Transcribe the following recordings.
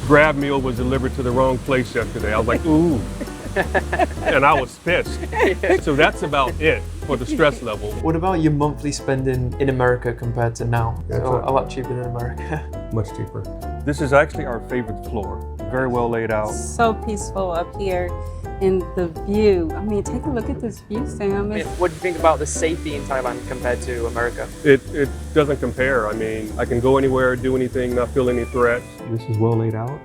grab meal was delivered to the wrong place yesterday. I was like, ooh. And I was pissed. So that's about it for the stress level. What about your monthly spending in America compared to now? So a lot cheaper than America. Much cheaper. This is actually our favorite floor. Very well laid out. So peaceful up here. And the view, I mean, take a look at this view, Sam. What do you think about the safety in Thailand compared to America? It doesn't compare. I mean, I can go anywhere, do anything, not feel any threats. This is well laid out.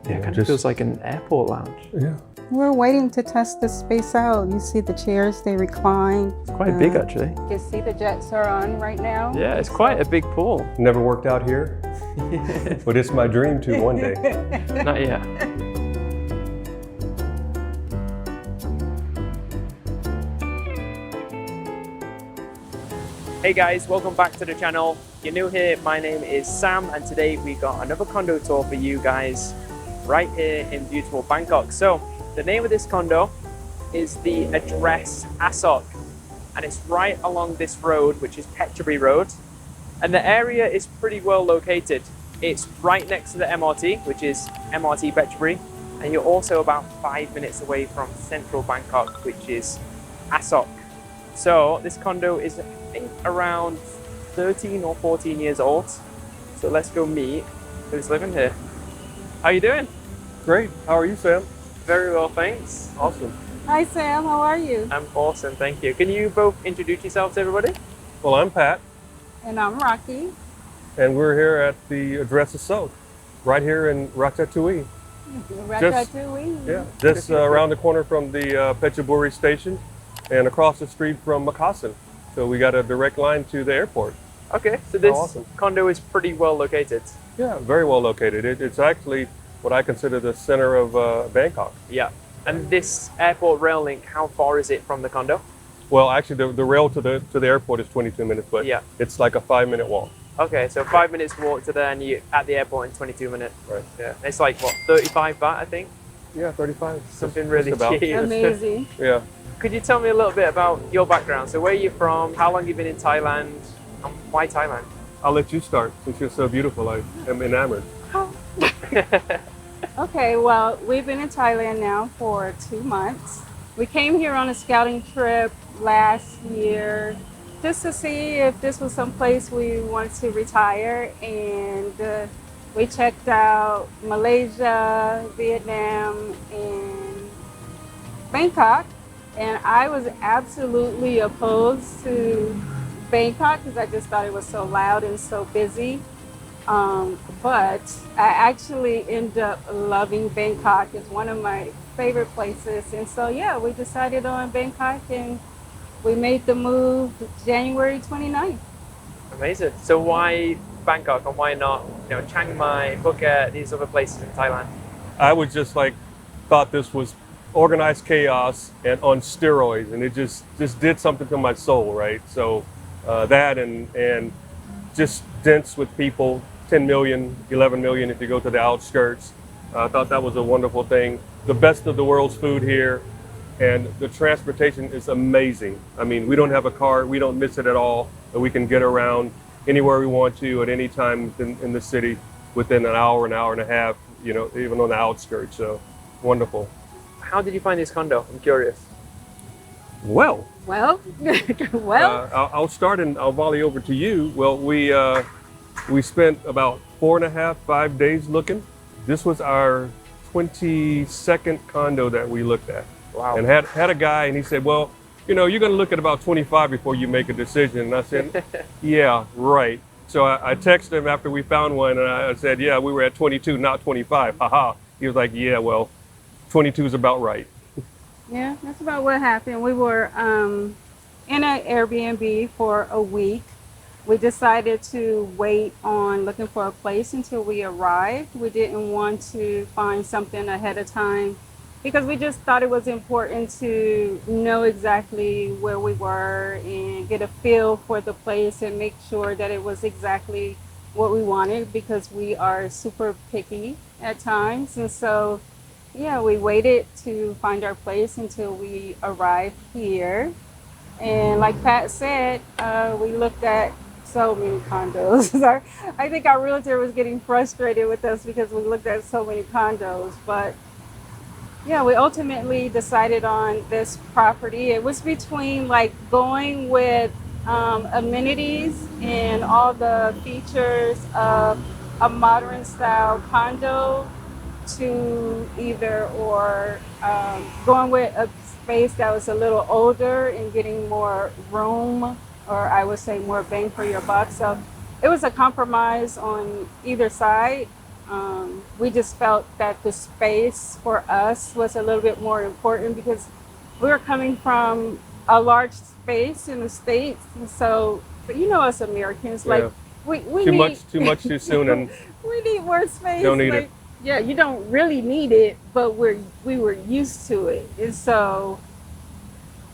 Yeah, it kind of feels like an airport lounge. Yeah. We're waiting to test this space out. You see the chairs, they recline. It's quite big, actually. You can see the jets are on right now. Yeah, it's quite a big pool. Never worked out here, but it's my dream to one day. Not yet. Hey guys, welcome back to the channel. If you're new here, my name is Sam, and today we got another condo tour for you guys right here in beautiful Bangkok. So the name of this condo is the address Asoke, and it's right along this road, which is Petchaburi Road, and the area is pretty well located. It's right next to the MRT, which is MRT Petchaburi, and you're also about 5 minutes away from central Bangkok, which is Asoke. So this condo is, I think, around 13 or 14 years old. So let's go meet who's living here. How you doing? Great. How are you, Sam? Very well, thanks. Awesome. Hi, Sam. How are you? I'm awesome, thank you. Can you both introduce yourselves to everybody? Well, I'm Pat, And I'm Rocky. and we're here at the address Asoke, right here in Ratatouille. Ratatouille. Yeah, just around the corner from the Petchaburi station and across the street from Makassar. So we got a direct line to the airport. Okay, so this Awesome. condo is pretty well located. Yeah, very well located. It's actually what I consider the center of Bangkok. Yeah. And this airport rail link, how far is it from the condo? Well, actually, the rail to the airport is 22 minutes, but Yeah. it's like a 5-minute walk. Okay, so 5 minutes walk to there, and you at the airport in 22 minutes. Right. Yeah. It's like what, 35 baht, I think? Yeah, 35. Something really Just about. cheap. Amazing. Yeah. Could you tell me a little bit about your background? So where are you from? How long have you been in Thailand? And why Thailand? I'll let you start since you're so beautiful. I am enamored. Okay, well, we've been in Thailand now for 2 months. We came here on a scouting trip last year just to see if this was some place we wanted to retire, and we checked out Malaysia, Vietnam, and Bangkok, and I was absolutely opposed to Bangkok because I just thought it was so loud and so busy. But I actually ended up loving Bangkok. It's one of my favorite places. And so, yeah, we decided on Bangkok, and we made the move January 29th. Amazing. So why Bangkok and why not, Chiang Mai, Phuket, these other places in Thailand? I was just like, thought this was organized chaos and on steroids, and it just did something to my soul, right? So that and just dense with people, 10 million, 11 million if you go to the outskirts. I thought that was a wonderful thing. The best of the world's food here, and the transportation is amazing. I mean, we don't have a car, we don't miss it at all, but we can get around anywhere we want to at any time in the city within an hour and a half, even on the outskirts, so wonderful. How did you find this condo? I'm curious. Well, I'll start and I'll volley over to you. Well, we spent about 4.5, 5 days looking. This was our 22nd condo that we looked at. Wow. And had a guy, and he said, well, you're going to look at about 25 before you make a decision. And I said, yeah, right. So I texted him after we found one, and I said, yeah, we were at 22, not 25. Haha. He was like, yeah, well, 22 is about right. Yeah, that's about what happened. We were in an Airbnb for a week. We decided to wait on looking for a place until we arrived. We didn't want to find something ahead of time because we just thought it was important to know exactly where we were and get a feel for the place and make sure that it was exactly what we wanted, because we are super picky at times. And so, yeah, we waited to find our place until we arrived here. And like Pat said, we looked at so many condos. I think our realtor was getting frustrated with us because we looked at so many condos. But yeah, we ultimately decided on this property. It was between like going with amenities and all the features of a modern style condo to either or going with a space that was a little older and getting more room, or I would say more bang for your buck. So it was a compromise on either side. We just felt that the space for us was a little bit more important because we were coming from a large space in the States. And so, but you know, us Americans, like Yeah. we Too need much too soon, and we need more space. Don't need like, it. Yeah, you don't really need it, but we were used to it. And so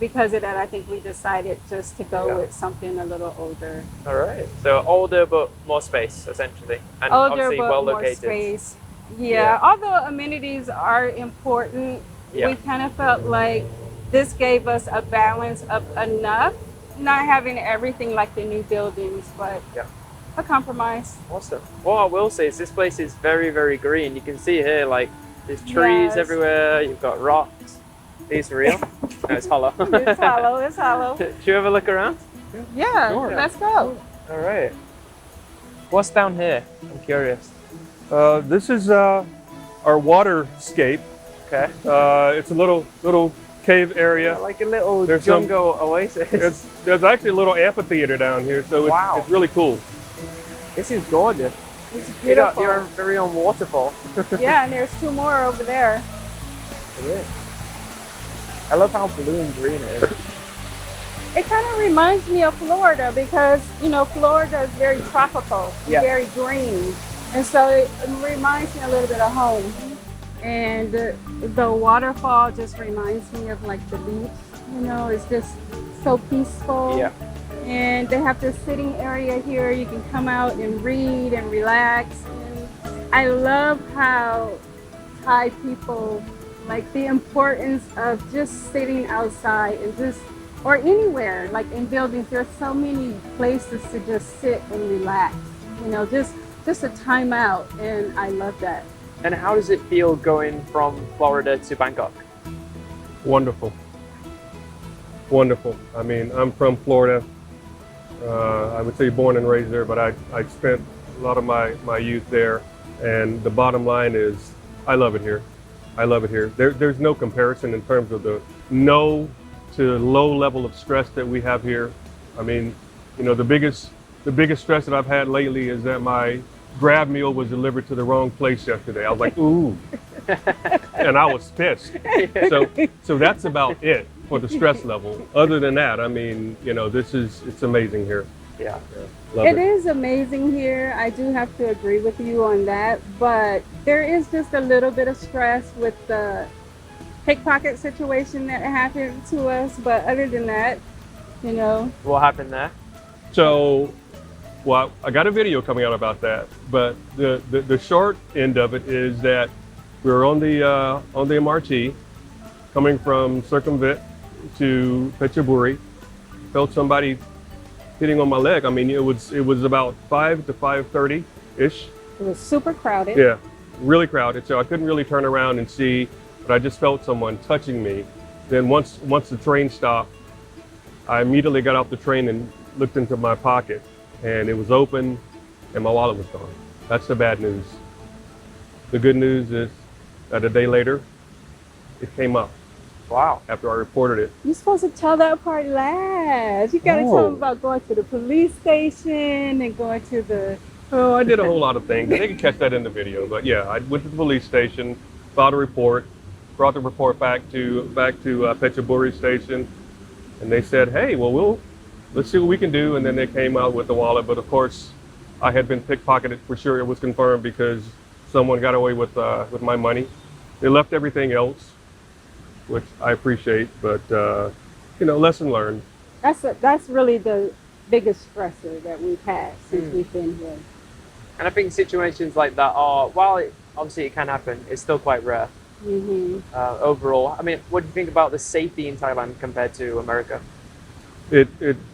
because of that, I think we decided just to go Yeah. with something a little older. All right. So older but more space, essentially, and Older obviously but well more located. space. Yeah. Yeah. Although amenities are important, Yeah. we kind of felt like this gave us a balance of enough, not having everything like the new buildings, but Yeah. a compromise. Awesome. What I will say is this place is very, very green. You can see here, like, there's trees Yes. everywhere. You've got rocks. These real? No, it's hollow. It's hollow. It's hollow. Do you ever look around? Yeah. Sure. Let's go. All right. What's down here? I'm curious. this is our waterscape. Okay. It's a little cave area. Like a little There's some- jungle oasis. There's actually a little amphitheater down here, so Wow. it's really cool. This is gorgeous. It's You got beautiful. your very own waterfall. Yeah, and there's two more over there. I love how blue and green it is. It kind of reminds me of Florida because, you know, Florida is very tropical, Yeah. very green. And so it reminds me a little bit of home. And the waterfall just reminds me of like the beach, you know, it's just so peaceful. Yeah. And they have this sitting area here. You can come out and read and relax. And I love how Thai people, like the importance of just sitting outside and just, or anywhere, like in buildings, there's so many places to just sit and relax, you know, just a time out. And I love that. And how does it feel going from Florida to Bangkok? Wonderful. Wonderful. I mean, I'm from Florida. I would say born and raised there, but I spent a lot of my youth there. And the bottom line is, I love it here. I love it here. There's no comparison in terms of the no to low level of stress that we have here. I mean, you know, the biggest stress that I've had lately is that my grab meal was delivered to the wrong place yesterday. I was like, ooh, and I was pissed. So that's about it for the stress level. Other than that, I mean, you know, it's amazing here. Yeah. Love It is amazing here. I do have to agree with you on that, but there is just a little bit of stress with the pickpocket situation that happened to us. But other than that, you know, What happened there? So, well, I got a video coming out about that, but the short end of it is that we were on the MRT coming from Circumvent to Phetchaburi, felt somebody hitting on my leg. I mean, it was about 5 to 5:30 ish. it was super crowded. Yeah, really crowded. So I couldn't really turn around and see, but I just felt someone touching me. Then once the train stopped, I immediately got off the train and looked into my pocket, and it was open, and my wallet was gone. That's the bad news. The good news is that a day later, it came up Wow. after I reported it. You're supposed to tell that part last. You gotta tell them Oh. about going to the police station and going to the. Oh, I did a whole lot of things. They can catch that in the video. But yeah, I went to the police station, filed a report, brought the report back to Phetchaburi station, and they said, "Hey, well, let's see what we can do." And then they came out with the wallet. But of course, I had been pickpocketed for sure. It was confirmed because someone got away with my money. They left everything else, which I appreciate. But you know, lesson learned. That's really the biggest stressor that we've had since we've been here. And I think situations like that are, while obviously it can happen, it's still quite rare Hmm. overall. I mean, what do you think about the safety in Thailand compared to America? It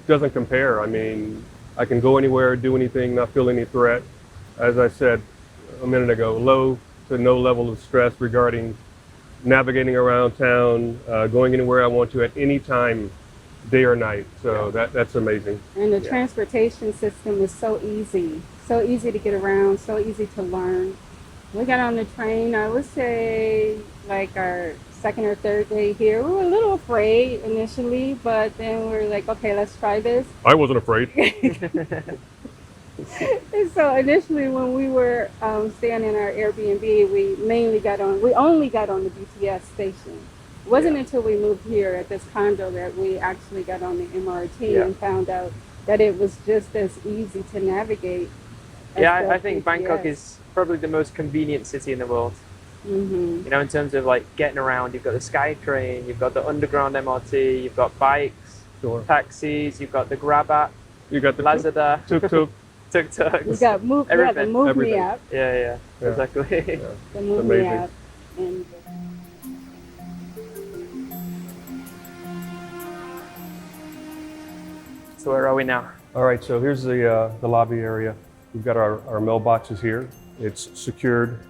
doesn't compare. I mean, I can go anywhere, do anything, not feel any threat. As I said a minute ago, low to no level of stress regarding navigating around town, going anywhere I want to at any time, day or night. So that's amazing. And the transportation system is so easy to get around, so easy to learn. We got on the train, I would say, like our second or third day here. We were a little afraid initially, but then we were like, okay, let's try this. I wasn't afraid. And so initially when we were staying in our Airbnb, we only got on the BTS station. It wasn't until we moved here at this condo that we actually got on the MRT and found out that it was just as easy to navigate. Yeah, I think Bangkok is probably the most convenient city in the world. Mm-hmm. You know, in terms of like getting around, you've got the SkyTrain, you've got the underground MRT, you've got bikes, taxis, you've got the Grab app, You got the Lazada, tuk-tuk. tuk-tuks. We got the Move Me Everything. app. Yeah, exactly. The Move Me Amazing. app. And So where are we now? All right, so here's the lobby area. We've got our mailboxes here. It's secured,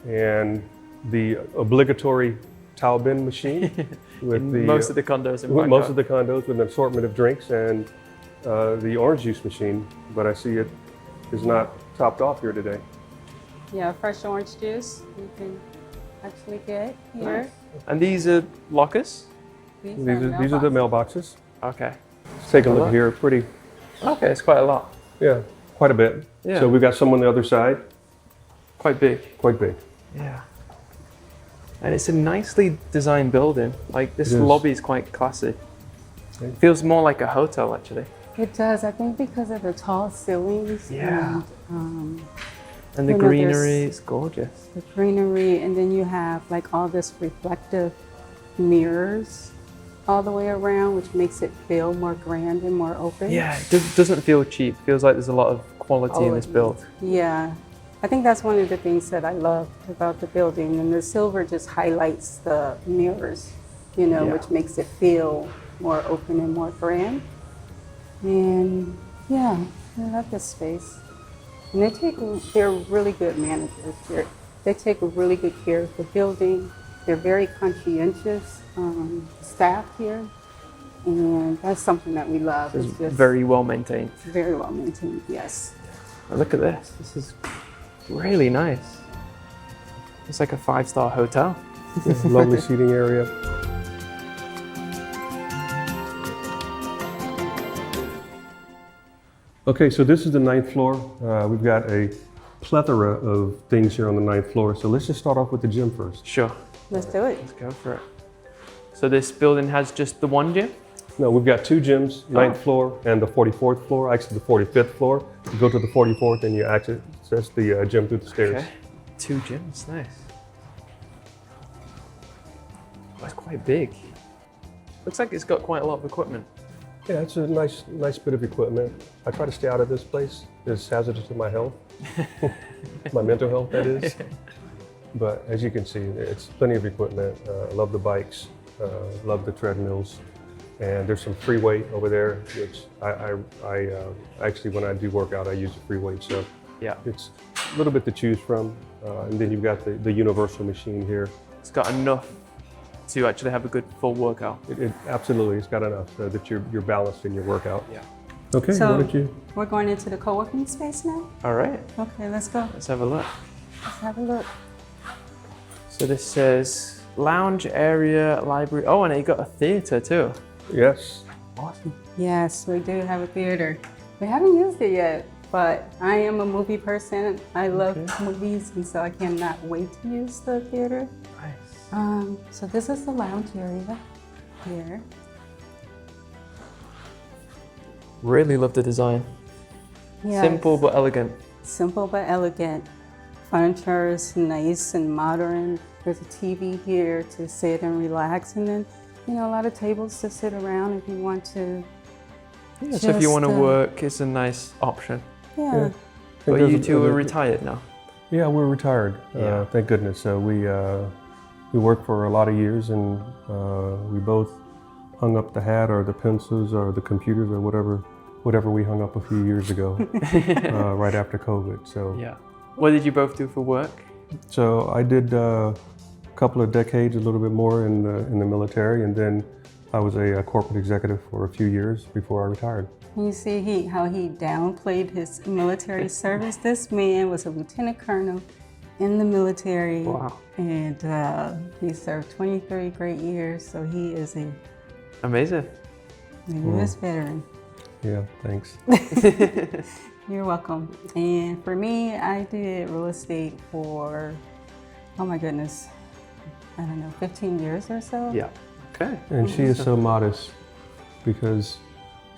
and the obligatory towel bin machine with Most of the condos in with Bangkok. most of the condos with an assortment of drinks, and the orange juice machine, but I see it is not topped off here today. yeah, fresh orange juice you can actually get here. And these are lockers? These are the mailboxes. Okay. Let's take a look here. Pretty, Okay, it's quite a lot. yeah, quite a bit. Yeah. So we've got some on the other side, Quite big. quite big. Yeah. And it's a nicely designed building. Like this It is. lobby is quite classy. It feels more like a hotel actually. It does, I think, because of the tall ceilings. Yeah. And And the You know, greenery, there's- it's gorgeous. the greenery, and then you have like all this reflective mirrors all the way around, which makes it feel more grand and more open. Yeah, it doesn't feel cheap. Feels like there's a lot of quality in this build. Yeah, I think that's one of the things that I love about the building, and the silver just highlights the mirrors, you know, Yeah. which makes it feel more open and more grand. And yeah, I love this space. And they're really good managers. They take really good care of the building. They're very conscientious staff here, and that's something that we love. It's It's just very well maintained. very well maintained. Yes. Oh, look at this. This is really nice. It's like a 5-star hotel. Lovely seating area. Okay, so this is the 9th floor. We've got a plethora of things here on the 9th floor. So let's just start off with the gym first. Sure. Let's do it. Let's go for it. So this building has just the one gym? No, we've got 2 gyms, 9th floor and the 44th floor, actually the 45th floor. You go to the 44th and you access the gym through the stairs. Okay. 2 gyms, nice. Oh, it's quite big. Looks like it's got quite a lot of equipment. Yeah, it's a nice bit of equipment. I try to stay out of this place. It's hazardous to my health, my mental health, that is. But as you can see, it's plenty of equipment. I love the bikes, love the treadmills, and there's some free weight over there, which I actually, when I do work out, I use the free weight. So Yeah. it's a little bit to choose from. And then you've got the universal machine here. It's got enough to actually have a good full workout. It absolutely, it's got enough so that you're balanced in your workout. Yeah. Okay, So- why don't you? We're going into the co-working space now. All right, Okay, let's go. let's have a look. Let's have a look. So this says lounge area, library. Oh, and you got a theater too. Yes. Awesome. Yes, we do have a theater. We haven't used it yet, but I am a movie person. I love movies, and so I cannot wait to use the theater. Nice. So this is the lounge area here. Really love the design. Yes. Simple but elegant. Simple but elegant. Furniture is nice and modern. There's a TV here to sit and relax, and then, you know, a lot of tables to sit around if you want to. Yeah, so if you want to Just, work, it's a nice option. Yeah. Yeah. But there's you a- two are there's a- retired now. Yeah, we're retired. Yeah. Thank goodness. We worked for a lot of years, and we both hung up the hat or the pencils or the computers or whatever whatever we hung up a few years ago, right after COVID. So, Yeah. What did you both do for work? so I did a couple of decades, a little bit more in the military, and then I was a corporate executive for a few years before I retired. You see how he downplayed his military service. This man was a lieutenant colonel in the military. Wow. And he served 23 great years, so he is a Amazing. U.S. veteran. Yeah, thanks. You're welcome. And for me, I did real estate for, oh my goodness, I don't know, 15 years or so. Yeah. Okay. And she is so modest because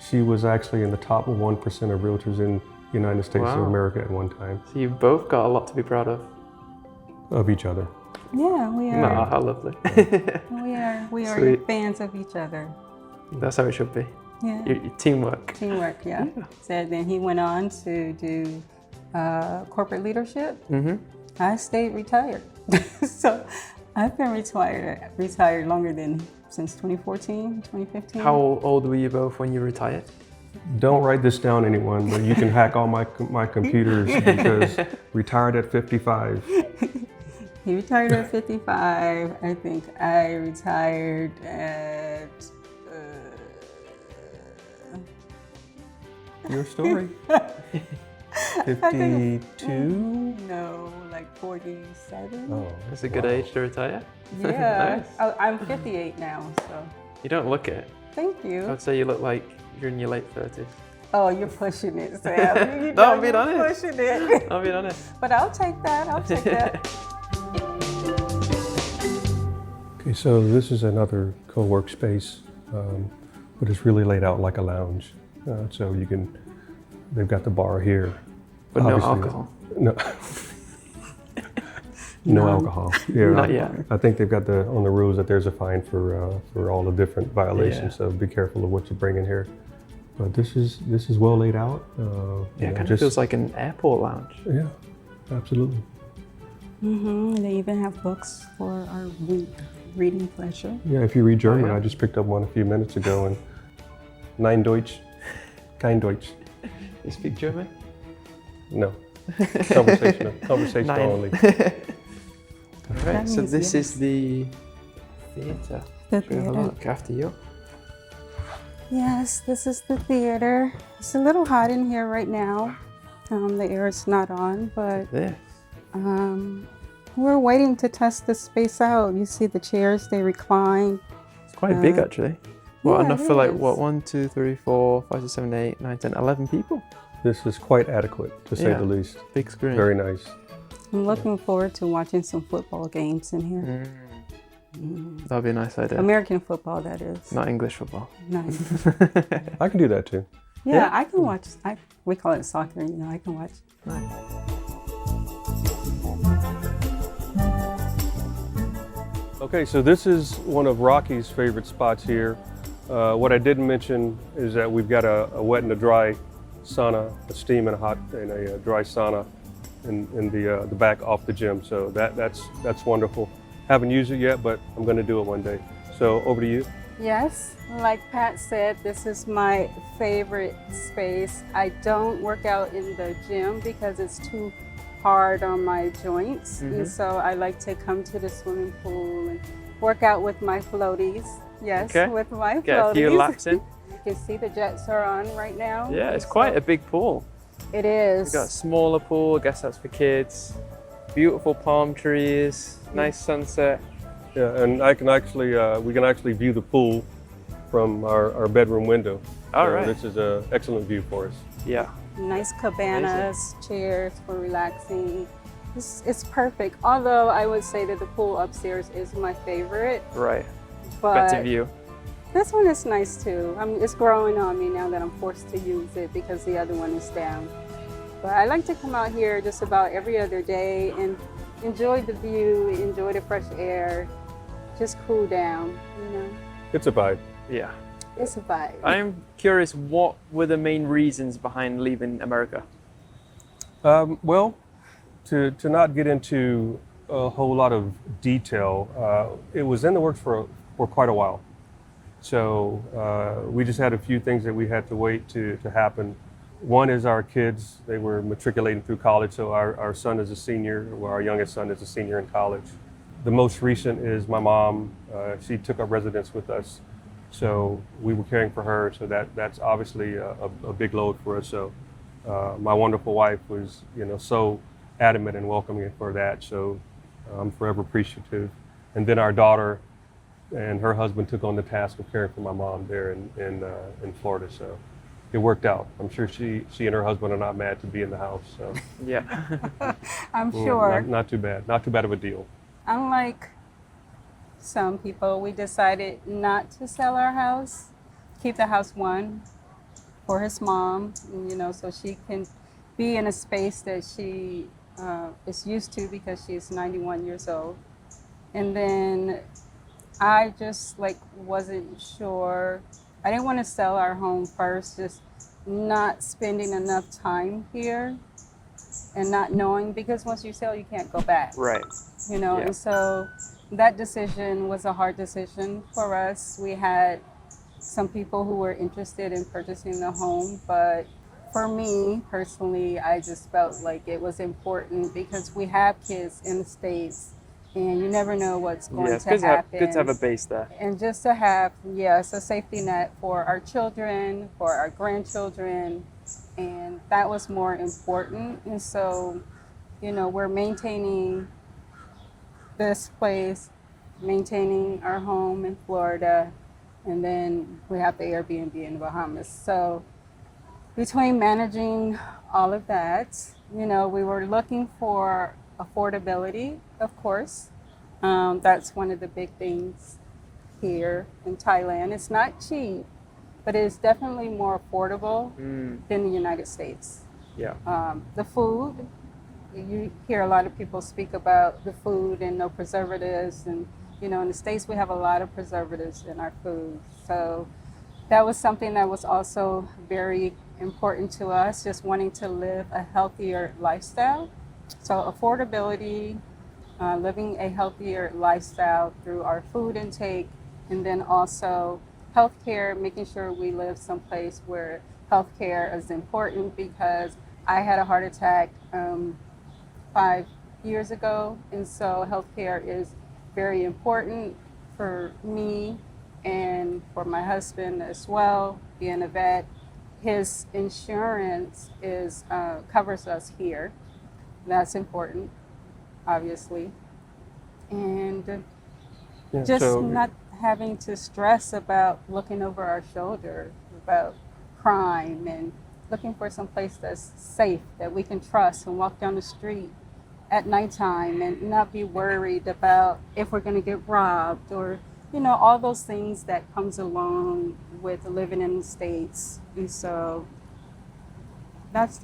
she was actually in the top 1% of realtors in the United States of Wow. America at one time, So you've both got a lot to be proud of. each other. Yeah, we No, are. how lovely. We are Sweet. fans of each other. That's how it should be. Yeah. Your teamwork. Teamwork, yeah. So then he went on to do corporate leadership. Mm-hmm. I stayed retired. So I've been retired longer than since 2014, 2015. How old were you both when you retired? Don't write this down, anyone, but you can hack all my computers because retired at 55. He retired at 55. I think I retired at Your story. 52? no, like 47. Oh, That's a good age to retire. Yeah, Nice. I'm 58 now, so You don't look it. thank you. I'd say you look like you're in your late 30s. Oh, you're pushing it, Sam. You No, know I'm being you're honest. pushing it. I'll be honest. But I'll take that. I'll take that. okay, so this is another co-work space, but it's really laid out like a lounge. So you can, they've got the bar here. But no Obviously, alcohol. No. No alcohol. Yeah, Not yet. I think they've got on the rules that there's a fine for all the different violations. Yeah. So be careful of what you bring in here. But this is well laid out. Yeah, it kind of feels like an airport lounge. Yeah, absolutely. They even have books for our reading pleasure. Yeah, if you read German, yeah. I just picked up one a few minutes ago, and Nein Deutsch, kein Deutsch. You speak German? No, conversational Nein. only. Right, so means this yes. is the theatre. The Should we have a theater. look after you? Yes, this is the theater. It's a little hot in here right now. The air is not on, but This. we're waiting to test the space out. You see the chairs, they recline. It's quite big actually. Well, yeah, enough it for like, is. what, 1, 2, 3, 4, 5, 6, 7, 8, 9, 10, 11 people. This is quite adequate, to say Yeah. the least. Big screen. Very nice. I'm looking forward to watching some football games in here. That'd be a nice idea. American football, that is. Not English football. Nice. I can do that too. Yeah, I can watch. We call it soccer, you know, I can watch. Nice. Okay, so this is one of Rocky's favorite spots here. What I didn't mention is that we've got a wet and a dry sauna, a steam and a hot and a dry sauna in the back off the gym. So that's wonderful. Haven't used it yet, but I'm going to do it one day. So over to you. Yes, like Pat said, this is my favorite space. I don't work out in the gym because it's too hard on my joints. And so I like to come to the swimming pool and work out with my floaties. Yes, Okay. with my Get floaties. a few laps in. You can see the jets are on right now. Yeah, it's quite a big pool. It is. We've got a smaller pool, I guess that's for kids. Beautiful palm trees, nice sunset. Yeah, and we can actually view the pool from our bedroom window. All So right. This is an excellent view for us. Yeah. Nice cabanas, chairs for relaxing. It's perfect. Although I would say that the pool upstairs is my favorite, Right. but Better view. this one is nice too. It's growing on me now that I'm forced to use it because the other one is down. But I like to come out here just about every other day and enjoy the view, enjoy the fresh air, just cool down, you know. It's a vibe. Yeah. It's a vibe. I'm curious, what were the main reasons behind leaving America? Well, to not get into a whole lot of detail, it was in the works for quite a while. So we just had a few things that we had to wait to happen. One is our kids, they were matriculating through college, so our son is a senior, well, our youngest son is a senior in college. The most recent is my mom. She took up residence with us, so we were caring for her, so that's obviously a big load for us. So my wonderful wife was, so adamant and welcoming for that, so I'm forever appreciative. And then our daughter and her husband took on the task of caring for my mom there in Florida, so it worked out. I'm sure she and her husband are not mad to be in the house. So Yeah. I'm sure. not too bad. Not too bad of a deal. Unlike some people, we decided not to sell our house, keep the house one for his mom, so she can be in a space that she is used to because she's 91 years old. And then I just wasn't sure. I didn't want to sell our home first, just not spending enough time here and not knowing, because once you sell, you can't go back. Right. Yeah. And so that decision was a hard decision for us. We had some people who were interested in purchasing the home, but for me personally, I just felt like it was important because we have kids in the States and you never know what's going to happen. Good to have a base there. And just to have, a safety net for our children, for our grandchildren, and that was more important. And so, we're maintaining this place, maintaining our home in Florida, and then we have the Airbnb in the Bahamas. So between managing all of that, we were looking for affordability, of course. That's one of the big things here in Thailand. It's not cheap, but it's definitely more affordable than the United States. Yeah. The food, you hear a lot of people speak about the food and no preservatives. And, in the States, we have a lot of preservatives in our food. So that was something that was also very important to us, just wanting to live a healthier lifestyle. So affordability, living a healthier lifestyle through our food intake, and then also healthcare, making sure we live someplace where healthcare is important, because I had a heart attack 5 years ago, and so healthcare is very important for me and for my husband as well, being a vet. His insurance covers us here. That's important, obviously. And not having to stress about looking over our shoulder, about crime, and looking for some place that's safe, that we can trust and walk down the street at nighttime and not be worried about if we're going to get robbed, or all those things that comes along with living in the States. And so that's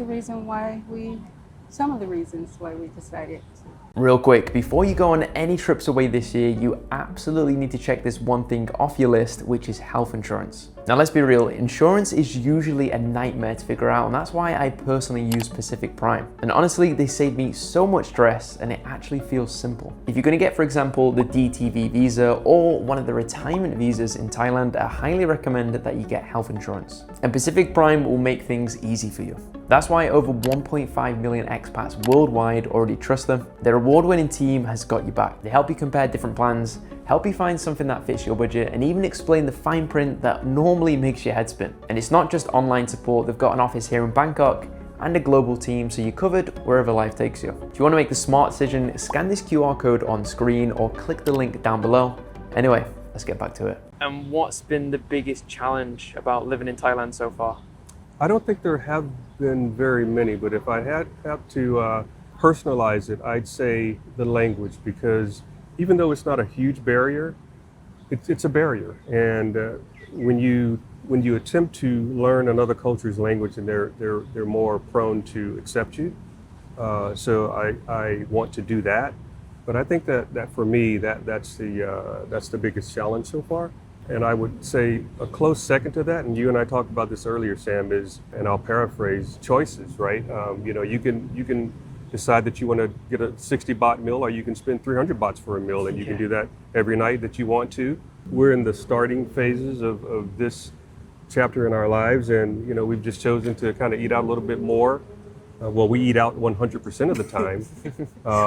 some of the reasons why we decided to. Real quick, before you go on any trips away this year, you absolutely need to check this one thing off your list, which is health insurance. Now let's be real, insurance is usually a nightmare to figure out, and that's why I personally use Pacific Prime. And honestly, they save me so much stress, and it actually feels simple. If you're gonna get, for example, the DTV visa or one of the retirement visas in Thailand, I highly recommend that you get health insurance. And Pacific Prime will make things easy for you. That's why over 1.5 million expats worldwide already trust them. Their award-winning team has got you back. They help you compare different plans, help you find something that fits your budget, and even explain the fine print that normally makes your head spin. And it's not just online support, they've got an office here in Bangkok and a global team, so you're covered wherever life takes you. If you want to make the smart decision, scan this QR code on screen or click the link down below. Anyway, let's get back to it. And what's been the biggest challenge about living in Thailand so far? I don't think there have been very many, but if I had to personalize it, I'd say the language, because even though it's not a huge barrier, it's a barrier. And when you attempt to learn another culture's language, and they're more prone to accept you. So I want to do that. But I think that for me, that's the biggest challenge so far. And I would say a close second to that, and you and I talked about this earlier, Sam, is, and I'll paraphrase, choices, right? You can decide that you want to get a 60 baht meal, or you can spend 300 bahts for a meal, and you can do that every night that you want to. We're in the starting phases of this chapter in our lives, and we've just chosen to kind of eat out a little bit more. Well, we eat out 100% of the time.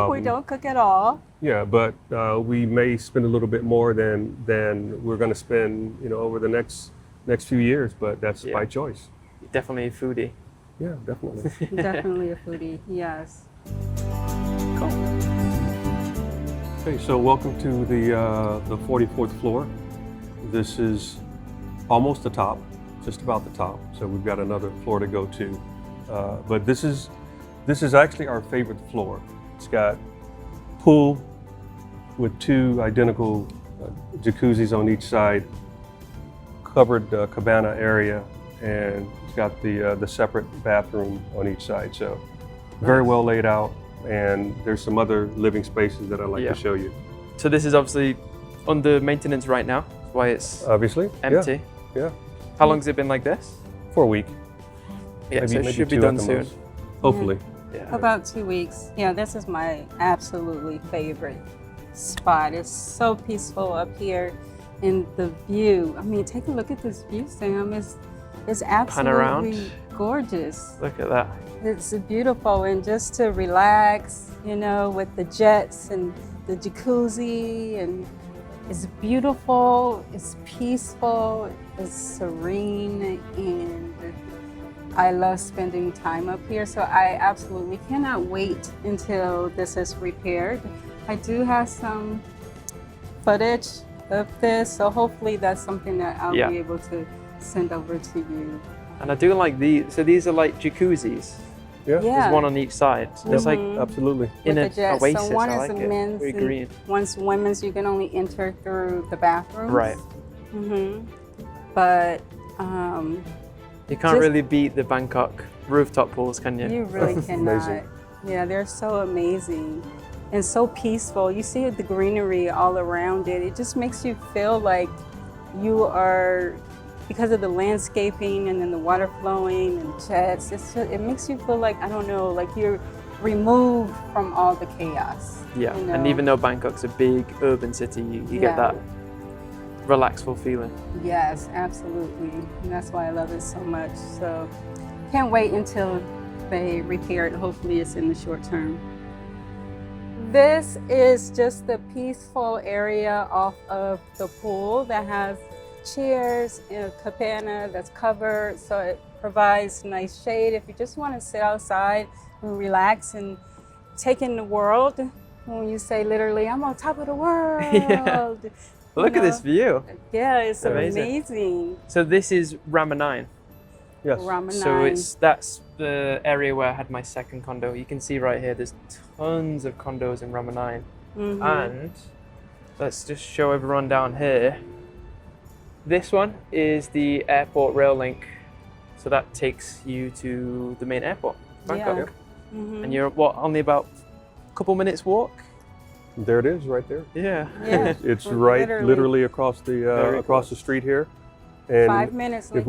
We don't cook at all. Yeah, but we may spend a little bit more than we're going to spend, over the next few years. But that's by choice. Definitely a foodie. Yeah, definitely. Definitely a foodie. Yes. Cool. Okay, so welcome to the 44th floor. This is almost the top, just about the top. So we've got another floor to go to. But this is actually our favorite floor. It's got pool with 2 identical jacuzzis on each side, covered cabana area, and it's got the separate bathroom on each side. So very well laid out, and there's some other living spaces that I'd like to show you. So this is obviously under maintenance right now. That's why it's obviously empty. Yeah. How long has it been like this? For a week. Yeah, so it should be 2 done at the soon. most. Hopefully. Yeah. About 2 weeks. Yeah, this is my absolutely favorite spot. It's so peaceful up here, and the view. I mean, take a look at this view, Sam. It's absolutely gorgeous. Look at that. It's beautiful, and just to relax, with the jets and the jacuzzi, and it's beautiful, it's peaceful, it's serene, and I love spending time up here. So I absolutely cannot wait until this is repaired. I do have some footage of this, so hopefully that's something that I'll be able to send over to you. And I do like these. So these are like jacuzzis. Yeah. There's one on each side. So it's like Absolutely. in With an the jets. oasis. So one I is like a it. men's, Very and green. one's women's. You can only enter through the bathrooms. Right. But You can't really beat the Bangkok rooftop pools, can you? you really cannot. Amazing. Yeah, they're so amazing and so peaceful. You see the greenery all around it. It just makes you feel like you are, because of the landscaping and then the water flowing and jets, it makes you feel like, I don't know, like you're removed from all the chaos. Yeah, and even though Bangkok's a big urban city, you get that relaxful feeling. Yes, absolutely. And that's why I love it so much. So can't wait until they repair it. Hopefully it's in the short term. This is just the peaceful area off of the pool that has chairs in a cabana that's covered, so it provides nice shade if you just want to sit outside and relax and take in the world. When you say literally, I'm on top of the world. Look at this view. Yeah, it's amazing. So this is Rama 9. Yes. Rama So 9. that's the area where I had my second condo. You can see right here, there's tons of condos in Rama 9. And let's just show everyone down here. This one is the airport rail link. So that takes you to the main airport, Bangkok. And you're only about a couple minutes walk? There it is, right there. Yeah. It's right, literally across the street here. And 5 minutes. if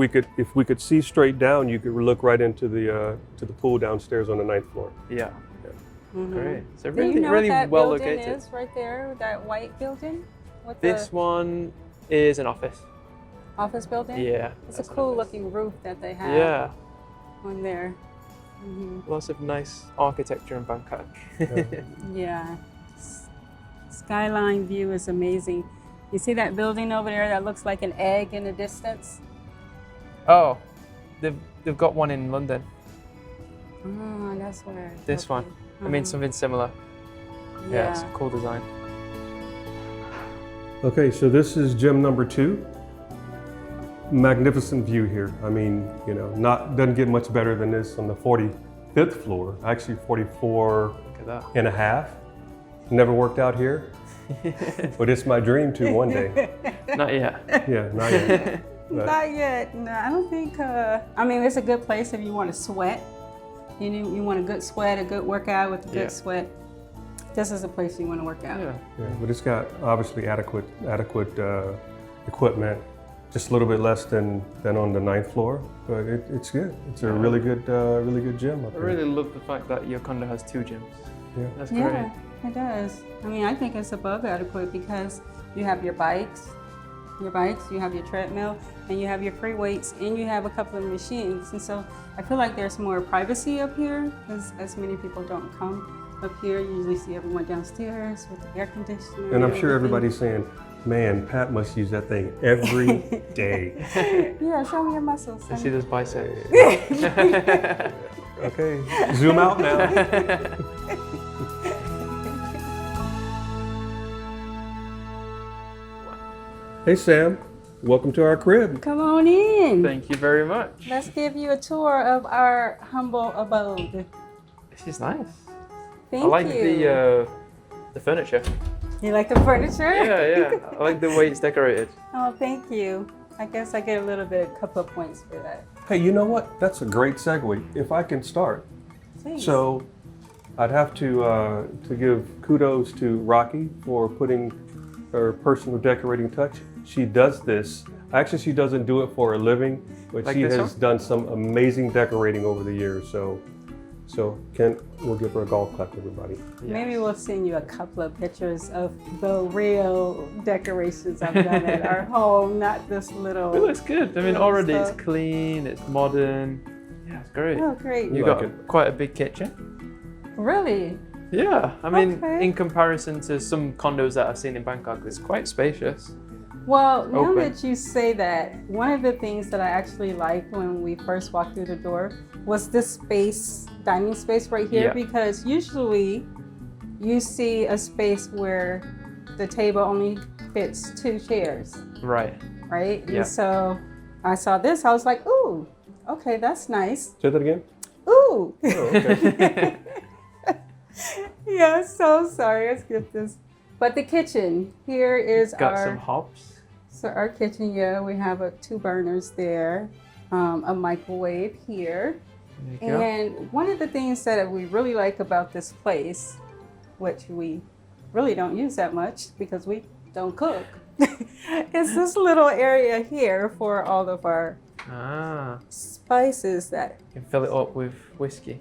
we could see straight down, you could look right into the pool downstairs on the 9th floor. Yeah. Great. So Do really, you know really what that well building located. is right there, that white building? What This one is an office. office building? Yeah. It's a cool looking roof that they have Yeah. on there. Lots of nice architecture in Bangkok. Yeah. Skyline view is amazing. You see that building over there that looks like an egg in the distance? Oh, they've got one in London. Oh, that's where. This one. I mean, something similar. Yeah, it's a cool design. Okay, so this is gym number 2. Magnificent view here. I mean, doesn't get much better than this on the 45th floor. Actually, 44 Look at that. and a half. Never worked out here, but it's my dream to one day. Not yet. Yeah, not yet. But Not yet. No, I don't think. I mean, it's a good place if you want to sweat. You want a good sweat, a good workout with a good sweat. This is a place you want to work out. Yeah. but it's got obviously adequate equipment. just a little bit less than on the 9th floor, but it's good. It's a really good gym up I here. really love the fact that your condo has 2 gyms. Yeah. That's great. Yeah, it does. I mean, I think it's above adequate because you have your bikes, you have your treadmill, and you have your free weights, and you have a couple of machines. And so I feel like there's more privacy up here because as many people don't come up here. You usually see everyone downstairs with the air conditioner. And I'm sure everybody's saying, man, Pat must use that thing every day. Yeah, show me your muscles. I see those biceps. Okay, zoom out now. Hey Sam, welcome to our crib. Come on in. Thank you very much. Let's give you a tour of our humble abode. This is nice. Thank I like you. the furniture. You like the furniture? Yeah. I like the way it's decorated. Oh, thank you. I guess I get a little bit, a couple of points for that. Hey, you know what? That's a great segue. If I can start. Please. So, I'd have to give kudos to Rocky for putting her personal decorating touch. She does this. Actually, she doesn't do it for a living, but Like she this has one? done some amazing decorating over the years. So Kent, we'll give her a golf clap, everybody. Maybe we'll send you a couple of pictures of the real decorations I've done at our home, not this little. It looks good. I mean, little already stuff. it's clean, it's modern. Yeah, it's great. Oh, great. You like got it? quite a big kitchen. Really? Yeah, I mean, Okay. in comparison to some condos that I've seen in Bangkok, it's quite spacious. Well, now Open. that you say that, one of the things that I actually liked when we first walked through the door was this space, dining space right here, Yeah. because usually you see a space where the table only fits 2 chairs, Right. right? Yeah. And so I saw this, I was like, ooh, okay, that's nice. Say that again? Ooh. Oh, okay. Yeah, so sorry, I skipped this. But the kitchen, here is Got our... some hops. So our kitchen, yeah, we have 2 burners there, a microwave here. There you go. And one of the things that we really like about this place, which we really don't use that much because we don't cook, is this little area here for all of our Ah, spices that, you can fill it up with whiskey.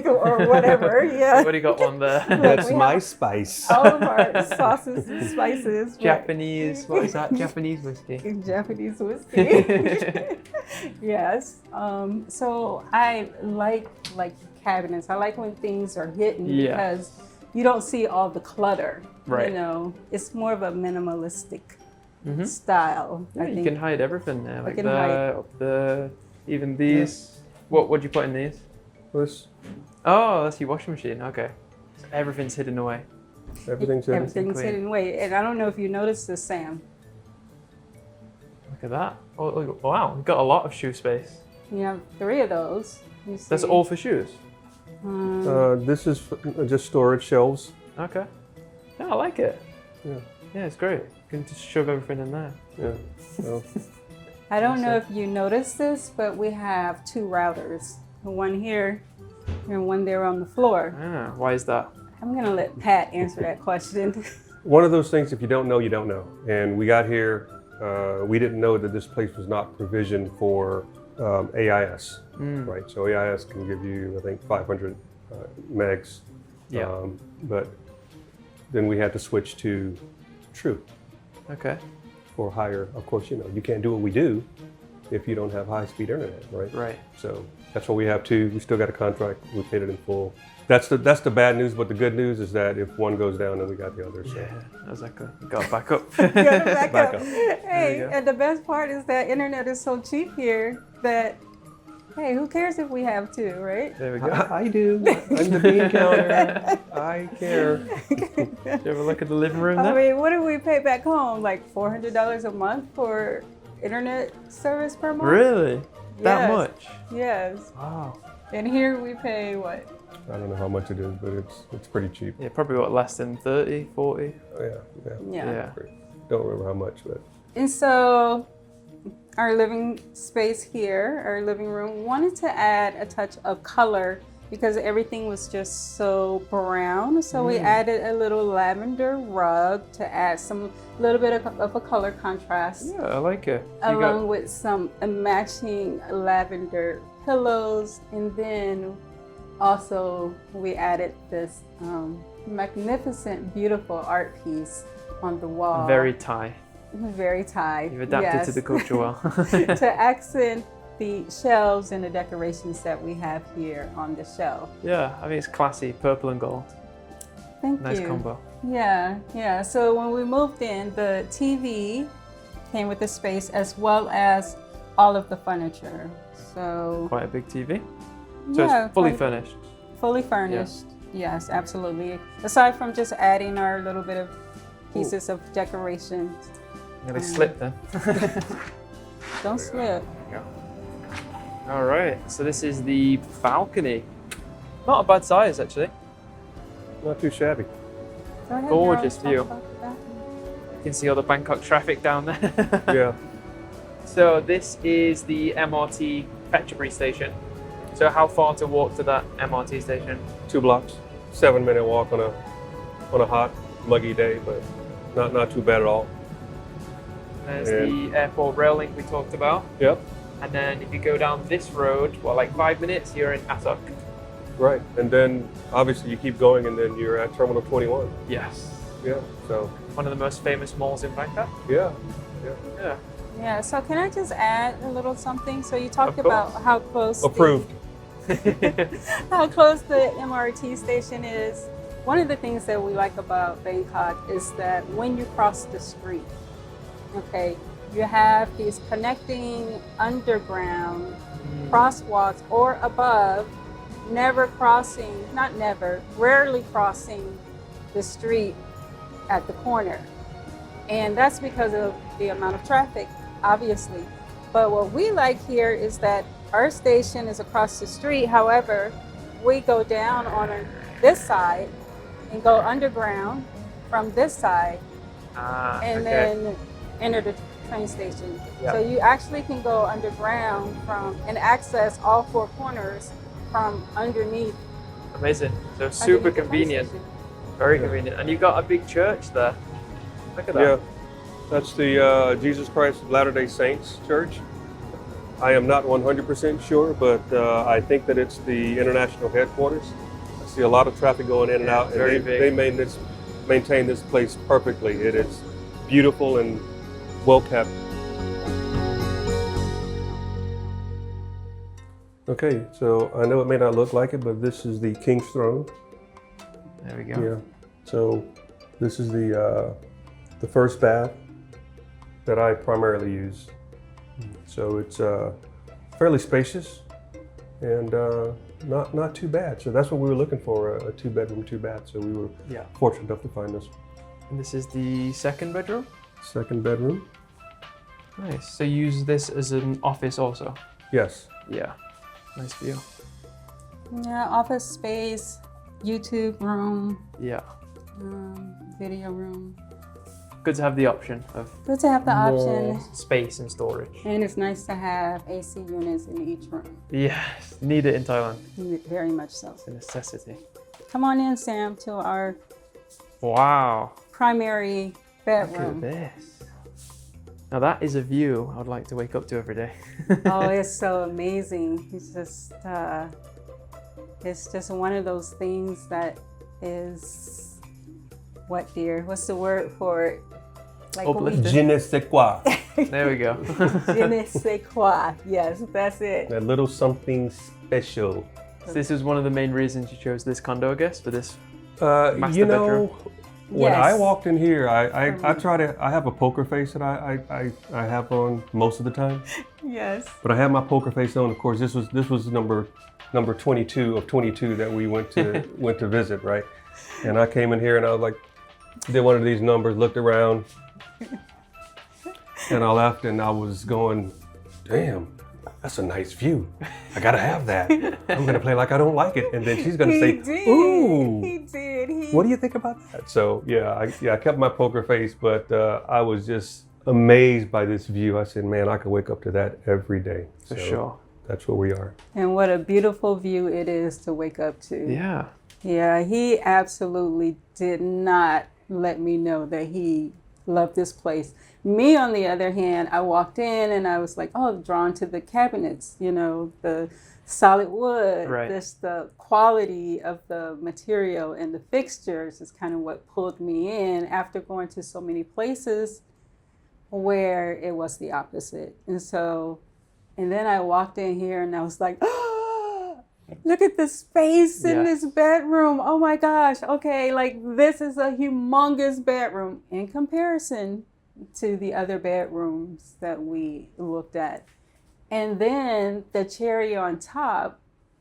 or whatever, yeah. You've already got one there. That's we my have- spice. All of our sauces and spices. right? Japanese, what is that? Japanese whiskey. Japanese whiskey. Yes. So I like cabinets. I like when things are hidden Yeah. because you don't see all the clutter. Right. You know, it's more of a minimalistic Mhm. style. Yeah, I you think. can hide everything there, like can there, hide- up there, even these. What do you put in these? This, Oh, that's your washing machine. Okay, so everything's hidden away. everything's in. Everything's clean. hidden away. And I don't know if you noticed this, Sam. Look at that. Oh, look, wow, we've got a lot of shoe space. You have 3 of those. You see. That's all for shoes. This is just storage shelves. Okay. Yeah, I like it. Yeah. Yeah, it's great. You can just shove everything in there. Yeah. So, I don't know if you noticed this, but we have 2 routers. One here and one there on the floor. Ah, why is that? I'm gonna let Pat answer that question. one of those things, if you don't know, you don't know. And we got here, we didn't know that this place was not provisioned for AIS, right? So AIS can give you, I think, 500 megs. Yeah. But then we had to switch to True Okay. for higher. Of course, you know, you can't do what we do if you don't have high-speed internet, right? Right. So that's what we have too. We still got a contract. We paid it in full. That's the bad news, but the good news is that if one goes down, then we got the other. So. Yeah, exactly. Got to back up. Gotta back Back up. up. Hey, you go. and the best part is that internet is so cheap here that, hey, who cares if we have 2, right? There we go. I do. I'm the bean counter. I care. Did you ever look at the living room I there? mean, what do we pay back home? Like $400 a month for internet service per month? Really? That Yes. much? Yes. Wow. And here we pay what? I don't know how much it is, but it's pretty cheap. Yeah, probably what, less than 30, 40? Yeah. Yeah. Don't remember how much, but And so our living space here, our living room, wanted to add a touch of color because everything was just so brown. So we added a little lavender rug to add some little bit of a color contrast. Yeah, I like it. Along with some matching lavender pillows, and then also we added this magnificent, beautiful art piece on the wall. Very Thai. Very Thai. You've adapted to the culture well. To accent the shelves and the decorations that we have here on the shelf. Yeah, I mean it's classy, purple and gold. Thank Nice you. combo. Yeah. So when we moved in, the TV came with the space as well as all of the furniture. So Quite a big TV. So yeah, it's fully furnished. Fully furnished. Yes, absolutely. Aside from just adding our little bit of pieces of decoration. Nearly slipped then. Don't slip. All right, so this is the balcony. Not a bad size actually. Not too shabby. Go ahead, Gorgeous Daryl, talk view. about the balcony. You can see all the Bangkok traffic down there. Yeah. So this is the MRT Phetchaburi station. So how far to walk to that MRT station? 2 blocks, 7-minute walk on a hot, muggy day, but not too bad at all. There's the airport railing we talked about. Yep. And then if you go down this road, like 5 minutes, you're in Asoke. Right. And then obviously you keep going, and then you're at Terminal 21. Yes. Yeah. So One of the most famous malls in Bangkok. yeah. Yeah. Yeah, so can I just add a little something? So you talked Of about course. how close Approved. how close the MRT station is. One of the things that we like about Bangkok is that when you cross the street, okay, you have these connecting underground crosswalks or above, rarely crossing the street at the corner. And that's because of the amount of traffic, obviously. But what we like here is that our station is across the street. However, we go down on this side and go underground from this side, and then enter the train station. Yeah. So you actually can go underground and access all 4 corners from underneath. Amazing. So underneath super the train convenient. station. Very convenient. And you've got a big church there. Look at that. Yeah. That's the Jesus Christ of Latter-day Saints Church. I am not 100% sure, but I think that it's the international headquarters. I see a lot of traffic going in and out, very and big. they maintain this place perfectly. It is beautiful and well kept. Okay, so I know it may not look like it, but this is the King's Throne. There we go. Yeah. So this is the first bath that I primarily use. So it's fairly spacious and not too bad. So that's what we were looking for, a 2-bedroom, 2-bath. So we were fortunate enough to find this. And this is the second bedroom? Second bedroom. Nice. So you use this as an office also? Yes. Yeah. Nice view. Yeah, office space, YouTube room, Yeah. video room. Good to have the option of Good to have the more option. space and storage. And it's nice to have AC units in each room. Yes, need it in Thailand. Very much so. It's a necessity. Come on in, Sam, to our Wow. primary Look at bedroom. this. Now that is a view I would like to wake up to every day. Oh, it's so amazing. It's just one of those things that is, what, dear? What's the word for it? Like Uplifting. Je ne sais quoi. There we go. Je ne sais quoi. Yes, that's it. A little something special. So this is one of the main reasons you chose this condo, I guess, for this master You know, bedroom. when I Yes. walked in here, I try to. I have a poker face that I have on most of the time. Yes. But I had my poker face on. Of course, this was number 22 of 22 that we went to visit, right? And I came in here and I was like, did one of these numbers, looked around, and I left, and I was going, damn, that's a nice view. I gotta have that. I'm gonna play like I don't like it, and then she's gonna say, ooh. He did. What do you think about that? So I kept my poker face, but I was just amazed by this view. I said, man, I could wake up to that every day. For So sure. that's where we are. And what a beautiful view it is to wake up to. Yeah. Yeah, he absolutely did not let me know that he loved this place. Me, on the other hand, I walked in and I was like, oh, drawn to the cabinets, you know, the solid wood, Right. just the quality of the material and the fixtures is kind of what pulled me in after going to so many places where it was the opposite. And then I walked in here and I was like, oh, look at the space in this bedroom. Oh my gosh. Okay, like this is a humongous bedroom in comparison to the other bedrooms that we looked at. And then the cherry on top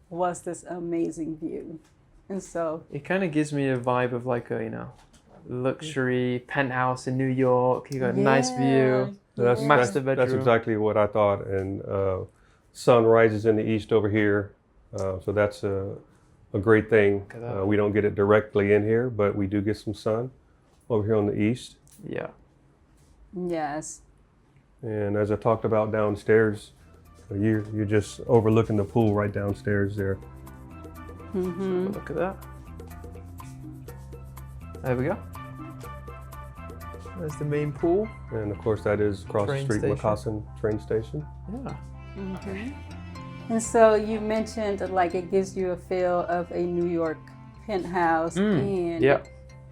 was this amazing view. And so It kind of gives me a vibe of like a, you know, luxury penthouse in New York. You got a nice view. Master bedroom. That's exactly what I thought. And sun rises in the east over here, so that's a great thing. We don't get it directly in here, but we do get some sun over here on the east. Yeah. yes. And as I talked about downstairs, you're just overlooking the pool right downstairs there. Mm-hmm. Look at that. There we go. There's the main pool. And of course, that is across Train the street, station. Moccasin train station. Yeah. Mm-hmm. And so you mentioned like it gives you a feel of a New York penthouse. And Yeah.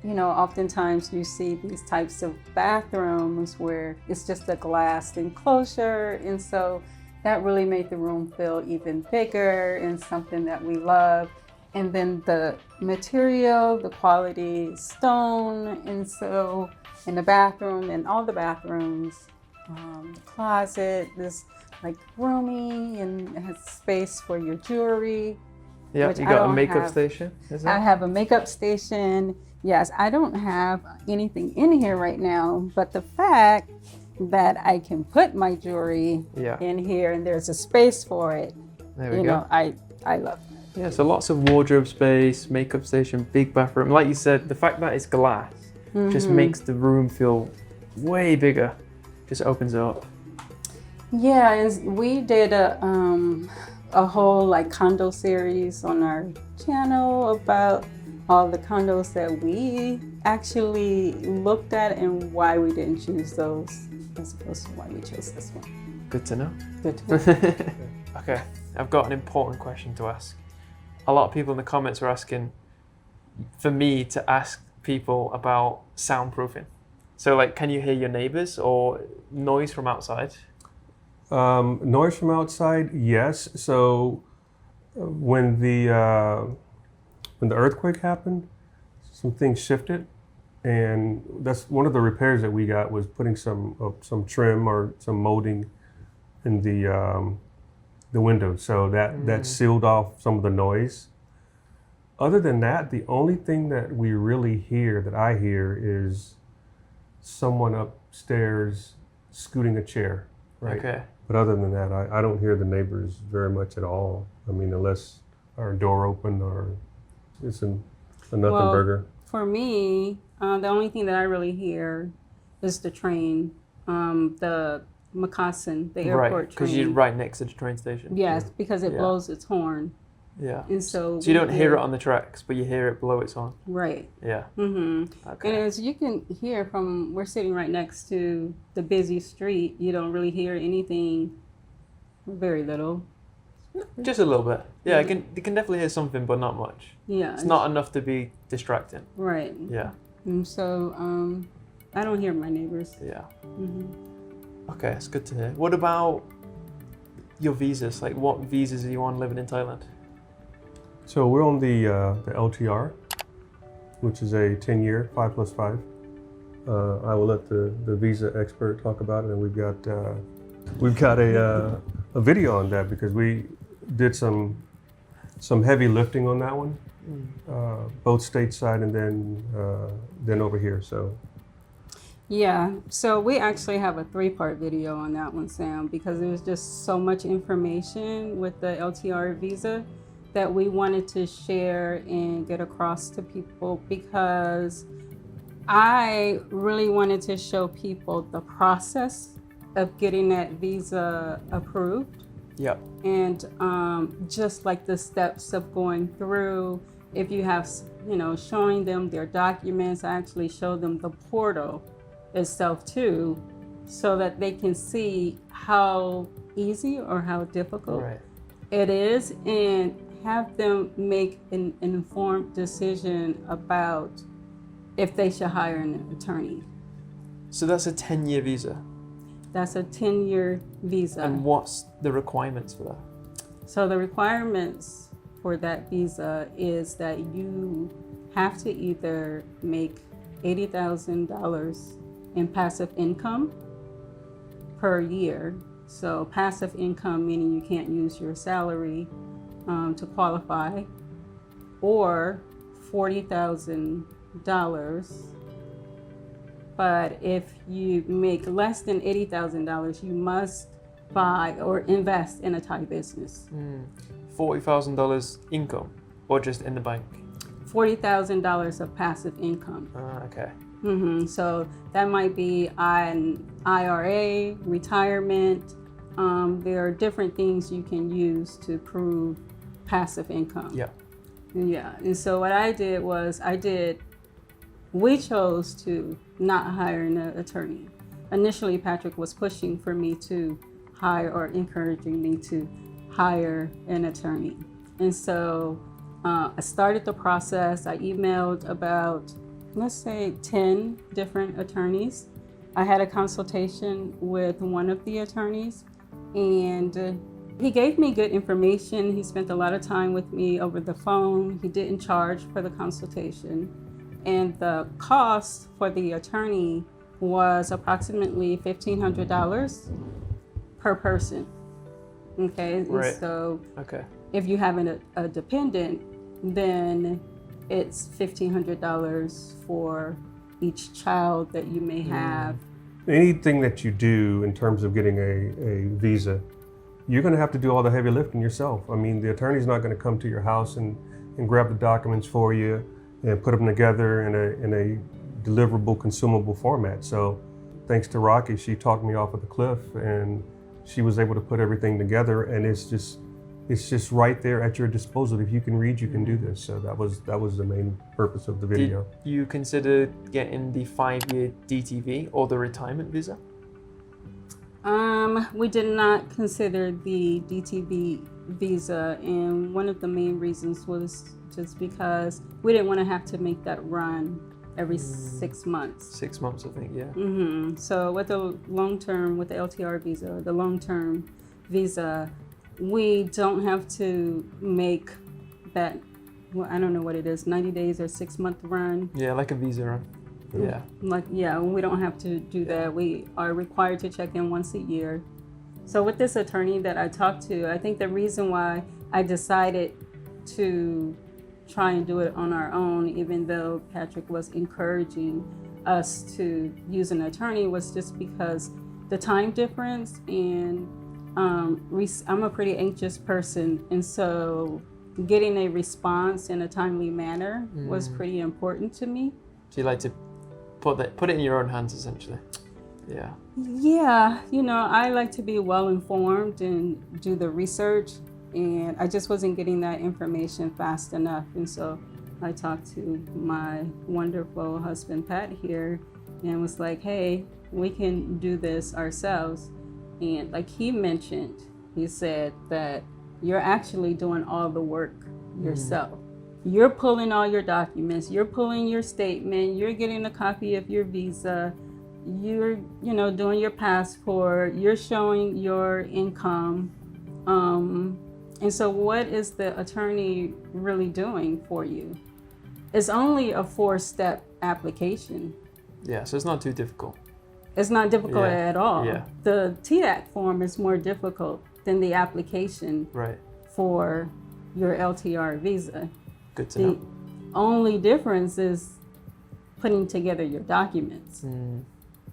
you know, oftentimes you see these types of bathrooms where it's just a glass enclosure. And so that really made the room feel even bigger and something that we love. And then the material, the quality, stone. And so in the bathroom and all the bathrooms, the closet, this like roomy and it has space for your jewelry. Yeah, which you I got a don't makeup have. station, is it? I have a makeup station. Yes, I don't have anything in here right now, but the fact that I can put my jewelry Yeah. in here and there's a space for it, There we you go. know, I love it. Yeah, so lots of wardrobe space, makeup station, big bathroom. Like you said, the fact that it's glass just makes the room feel way bigger. Just opens it up. Yeah, and we did a whole like condo series on our channel about all the condos that we actually looked at and why we didn't choose those as opposed to why we chose this one. Good to know. Good to know. Okay, I've got an important question to ask. A lot of people in the comments are asking for me to ask people about soundproofing. So like, can you hear your neighbors or noise from outside? Noise from outside, yes. So when the earthquake happened, some things shifted, and that's one of the repairs that we got was putting some trim or some molding in the windows, so that sealed off some of the noise. Other than that, the only thing that we really hear, that I hear, is someone upstairs scooting a chair, right? Okay. But other than that, I don't hear the neighbors very much at all. I mean, unless our door open or it's a nothing burger. For me, the only thing that I really hear is the train, the Moccasin, the airport Right, train. because you're right next to the train station. Yes, because it Yeah. blows its horn. Yeah. And so So you don't we hear it on the tracks, but you hear it blow its horn. Right. Yeah. Mm-hmm. Okay. And as you can hear from, we're sitting right next to the busy street. You don't really hear anything, very little. Just a little bit. Yeah, you can definitely hear something, but not much. Yeah. It's not enough to be distracting. Right. Yeah. And so I don't hear my neighbors. Yeah. Mm-hmm. Okay, it's good to hear. What about your visas? Like, what visas are you on living in Thailand? So we're on the LTR, which is a 10-year, 5+5. I will let the visa expert talk about it, and we've got a video on that because we did some heavy lifting on that one, both stateside and then over here. So. Yeah, so we actually have a 3-part video on that one, Sam, because there was just so much information with the LTR visa that we wanted to share and get across to people, because I really wanted to show people the process of getting that visa approved Yep. And just like the steps of going through, if you have, showing them their documents, I actually show them the portal itself too, so that they can see how easy or how difficult it is, and have them make an informed decision about if they should hire an attorney. So that's a 10-year visa. That's a 10-year visa. And what's the requirements for that? So the requirements for that visa is that you have to either make $80,000 in passive income per year. So passive income meaning you can't use your salary to qualify, or $40,000. But if you make less than $80,000, you must buy or invest in a Thai business. $40,000 income, or just in the bank? $40,000 of passive income. Okay. So that might be an IRA, retirement. There are different things you can use to prove passive income. Yeah. Yeah. And so what I did was we chose to not hire an attorney. Initially, Patrick was pushing for me to hire, or encouraging me to hire an attorney. And so I started the process. I emailed about, let's say, 10 different attorneys. I had a consultation with one of the attorneys, and he gave me good information. He spent a lot of time with me over the phone. He didn't charge for the consultation. And the cost for the attorney was approximately $1,500 per person. Okay. Right. And so okay. If you have a dependent, then it's $1,500 for each child that you may have. Anything that you do in terms of getting a visa, you're going to have to do all the heavy lifting yourself. I mean, the attorney's not going to come to your house and grab the documents for you and put them together in a deliverable, consumable format. So thanks to Rocky, she talked me off of the cliff, and she was able to put everything together, and it's just right there at your disposal. If you can read, you can do this. So that was the main purpose of the video. Did you consider getting the 5-year DTV or the retirement visa? We did not consider the DTV visa, and one of the main reasons was just because we didn't want to have to make that run every 6 months. 6 months, I think, yeah. So with the LTR visa, the long-term visa, we don't have to make that, well, I don't know what it is, 90 days or 6 month run. Yeah, like a visa run. Yeah. We don't have to do that. We are required to check in once a year. So with this attorney that I talked to, I think the reason why I decided to try and do it on our own, even though Patrick was encouraging us to use an attorney, was just because the time difference, and I'm a pretty anxious person, and so getting a response in a timely manner was pretty important to me. So you like to put it in your own hands, essentially. Yeah. Yeah, I like to be well informed and do the research, and I just wasn't getting that information fast enough. And so I talked to my wonderful husband, Pat, here, and was like, hey, we can do this ourselves. And like he mentioned, he said that you're actually doing all the work yourself. You're pulling all your documents, you're pulling your statement, you're getting a copy of your visa, you're doing your passport, you're showing your income. And so what is the attorney really doing for you? It's only a 4-step application. Yeah, so it's not too difficult. It's not difficult at all. Yeah. The TDAC form is more difficult than the application for your LTR visa. Good to know. The only difference is putting together your documents. And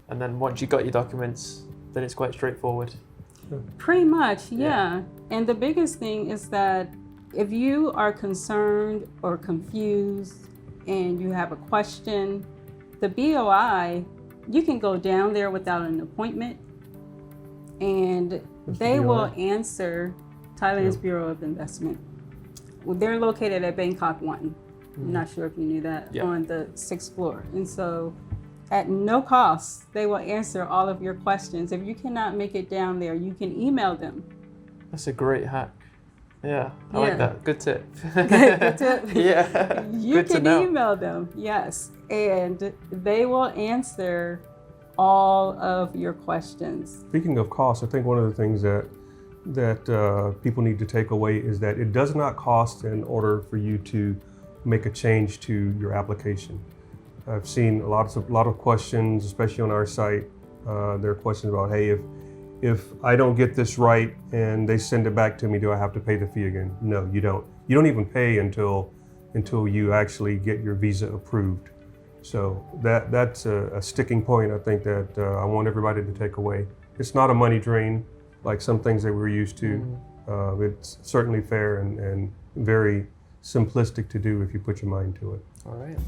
then once you got your documents, then it's quite straightforward. Pretty much, yeah. And the biggest thing is that if you are concerned or confused and you have a question, the BOI, you can go down there without an appointment and What's the they will BOI? answer Thailand's Yeah. Bureau of Investment. Well, they're located at Bangkok 1. I'm not sure if you knew that, Yeah. on the 6th floor. And so at no cost, they will answer all of your questions. If you cannot make it down there, you can email them. That's a great hack. Yeah, I like Yeah. that. Good tip. Good tip. Yeah. You Good to can know. email them, yes, and they will answer all of your questions. Speaking of cost, I think one of the things that people need to take away is that it does not cost in order for you to make a change to your application. I've seen a lot of questions, especially on our site. There are questions about, hey, if I don't get this right and they send it back to me, do I have to pay the fee again? No, you don't. You don't even pay until you actually get your visa approved. So that's a sticking point, I think, that I want everybody to take away. It's not a money drain like some things that we're used to. It's certainly fair and very simplistic to do if you put your mind to it. All right.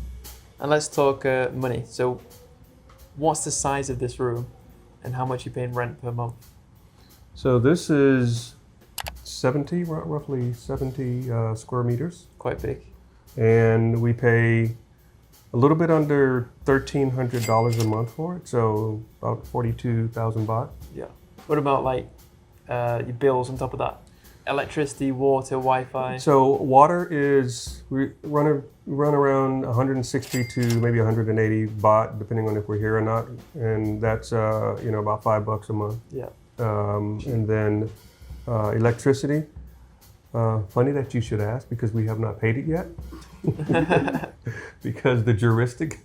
And let's talk money. So what's the size of this room and how much you pay in rent per month? So this is roughly 70 square meters. Quite big. And we pay a little bit under $1,300 a month for it. So about 42,000 baht. Yeah. What about like your bills on top of that? Electricity, water, Wi-Fi? So water is, we run around 160 to maybe 180 baht, depending on if we're here or not. And that's, about $5 a month. Yeah. And then electricity. Funny that you should ask, because we have not paid it yet. Because the juristic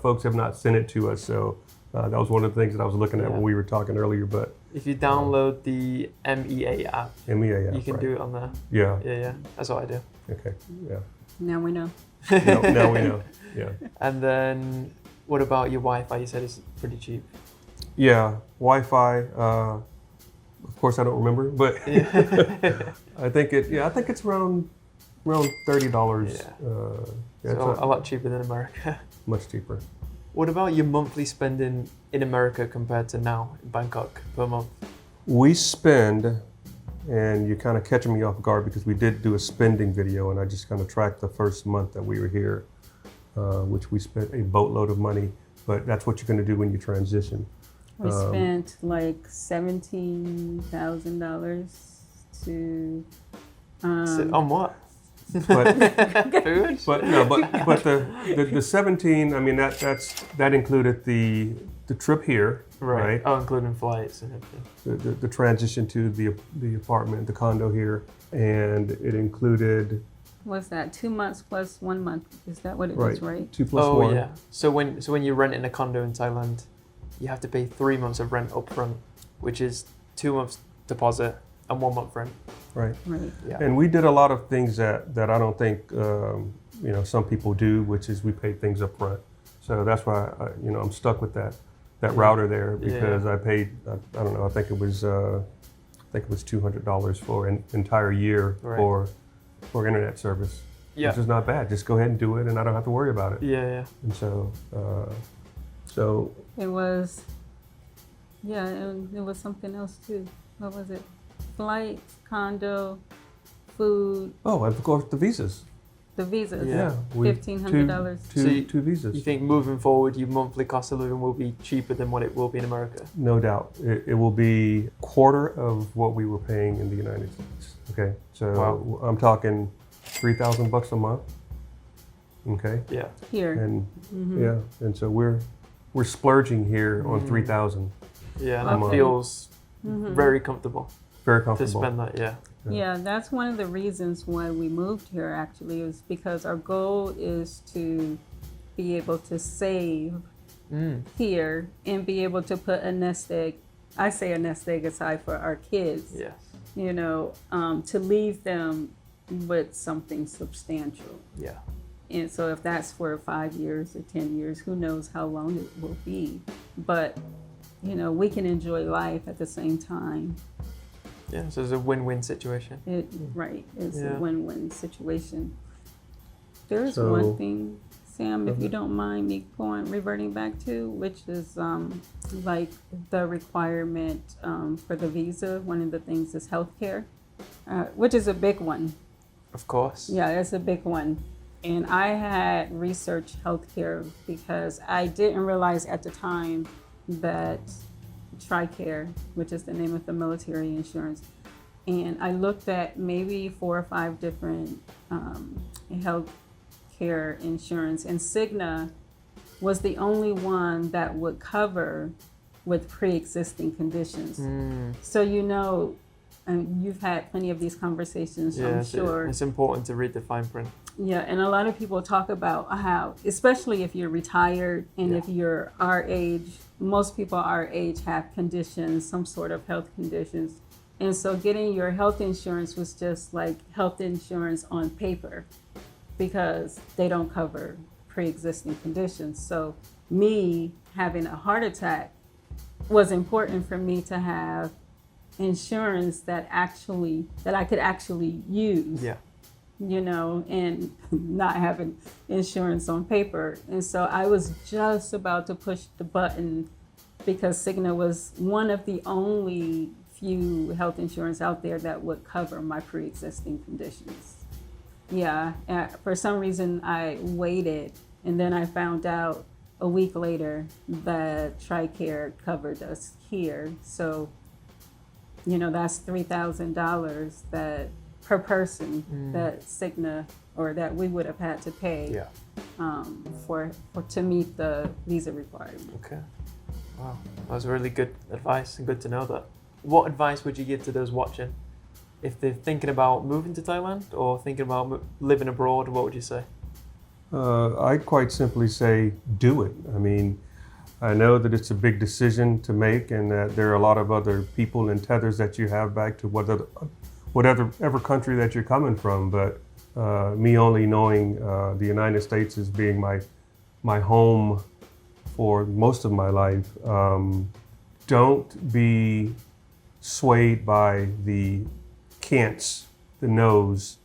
folks have not sent it to us. So that was one of the things that I was looking at when we were talking earlier. But if you download the MEA app, MEA app, you can do it on there. Yeah. Yeah. That's what I do. Okay. Yeah. Now we know. Now we know. Yeah. And then what about your Wi-Fi? You said it's pretty cheap. Yeah. Wi-Fi. Of course, I don't remember, but I think it's around $30. Yeah. So a lot cheaper than America. Much cheaper. What about your monthly spending in America compared to now in Bangkok per month? We spend, and you're kind of catching me off guard because we did do a spending video, and I just kind of tracked the first month that we were here, which we spent a boatload of money. But that's what you're going to do when you transition. We spent like $17,000 to. On what? But Food? But the 17. I mean that included the trip here, right? Oh, including flights and everything. The transition to the apartment, the condo here, and it included. What's that? 2 months plus 1 month. Is that what it Right. is, right? 2 plus Oh 1. yeah. So when you rent in a condo in Thailand, you have to pay 3 months of rent up front, which is 2 months deposit and 1 month rent. Right. Right. Yeah. And we did a lot of things that I don't think some people do, which is we pay things up front. So that's why I'm stuck with that router there, because I paid I don't know, I think it was $200 for an entire year for internet service. Yeah. Which is not bad. Just go ahead and do it, and I don't have to worry about it. Yeah. And so It was, it was something else too. What was it? Flights, condo, food, and of course the visas. the visas. Yeah. $1,500. Two visas. You think moving forward, your monthly cost of living will be cheaper than what it will be in America? No doubt. It will be a quarter of what we were paying in the United States. Okay. So Wow. I'm talking $3,000 a month. Okay. Yeah. Here. And and so we're splurging here on 3,000. Yeah, and Okay. that feels very comfortable Very to comfortable. spend that. Yeah. Yeah, that's one of the reasons why we moved here actually, is because our goal is to be able to save here and be able to put a nest egg. I say a nest egg aside for our kids. Yes. To leave them with something substantial. Yeah. And so if that's for 5 years or 10 years, who knows how long it will be. But, we can enjoy life at the same time. Yeah. So it's a win-win situation. It's Yeah. a win-win situation. There's So- one thing, Sam, if you don't mind me reverting back to, which is like the requirement for the visa. One of the things is healthcare, which is a big one. Of course. Yeah, that's a big one. And I had researched healthcare because I didn't realize at the time that TRICARE, which is the name of the military insurance, and I looked at maybe 4 or 5 different health care insurance, and Cigna was the only one that would cover with pre-existing conditions. So and you've had plenty of these conversations, Yeah, I'm sure. it's important to read the fine print. Yeah, and a lot of people talk about how, especially if you're retired and if you're our age, most people our age have conditions, some sort of health conditions. And so getting your health insurance was just like health insurance on paper, because they don't cover pre-existing conditions. So me having a heart attack was important for me to have insurance that I could actually use. Yeah. And not having insurance on paper. And so I was just about to push the button, because Cigna was one of the only few health insurance out there that would cover my pre-existing conditions. Yeah, for some reason I waited, and then I found out a week later that TRICARE covered us here. So, that's $3,000 that per person that Cigna, or that we would have had to pay for to meet the visa requirement. Okay. Wow, that was really good advice, and good to know that. What advice would you give to those watching? If they're thinking about moving to Thailand or thinking about living abroad, what would you say? I'd quite simply say, do it. I mean, I know that it's a big decision to make, and that there are a lot of other people and tethers that you have back to whatever country that you're coming from. But me only knowing the United States as being my home for most of my life, don't be swayed by the can'ts, the no's.